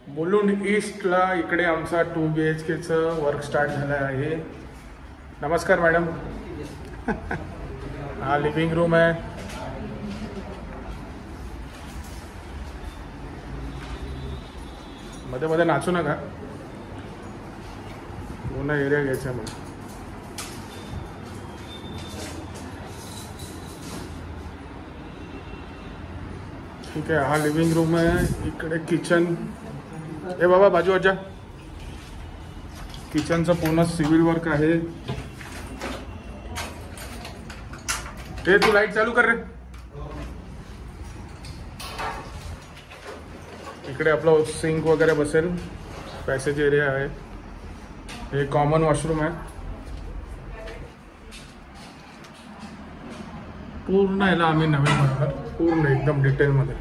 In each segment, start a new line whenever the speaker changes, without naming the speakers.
मुलुंड ईस्टला इकडे आमचा 2 BHKचं वर्क स्टार्ट झालं आहे। नमस्कार मॅडम। हा लिव्हिंग रूम आहे। मध्ये मध्ये नाचू नका, पूर्ण एरिया घ्यायचा आहे मला। ठीक आहे, हा लिव्हिंग रूम आहे। इकडे किचन। ए बाबा बाजू जा। किचनचं पूर्ण सिव्हिल वर्क आहे। ते तू लाईट चालू कर रे। इकडे आपलं सिंक वगैरे बसेल, पॅसेज एरिया आहे। हे कॉमन वॉशरूम आहे। पूर्ण याला आम्ही नवीन बनवणार, पूर्ण एकदम डिटेलमध्ये।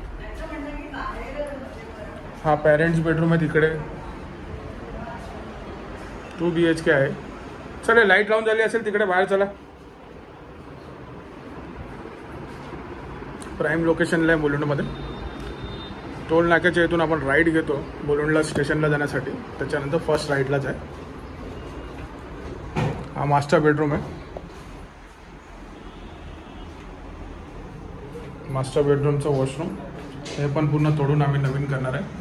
हा पेरेंट्स बेडरूम आहे तिकडे। 2 BHK आहे। चला लाईट लावून झाली असेल तिकडे, बाहेर चला। प्राईम लोकेशनला आहे मुलुंडमध्ये। टोल नाक्याच्या इथून आपण राईट घेतो मुलुंडला स्टेशनला जाण्यासाठी, त्याच्यानंतर फर्स्ट राईटलाच आहे। हा मास्टर बेडरूम आहे। मास्टर बेडरूमचं वॉशरूम हे पण पूर्ण तोडून आम्ही नवीन करणार आहे।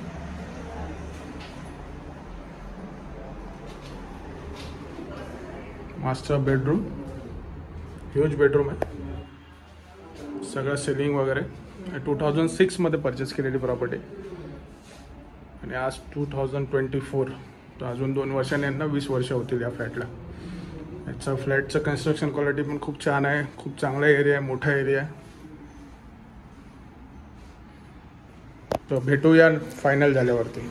मास्टर बेडरूम ह्यूज बेडरूम आहे। सगळं सिलिंग वगैरे 2006 मध्ये परचेस केलेली प्रॉपर्टी आणि आज 2024, तर अजून 2 वर्षांनी यांना 20 वर्ष होतील या फ्लॅटला। याचं फ्लॅटचं कन्स्ट्रक्शन क्वालिटी पण खूप छान आहे। खूप चांगला एरिया आहे, मोठा एरिया आहे। तर भेटूया फायनल झाल्यावरती।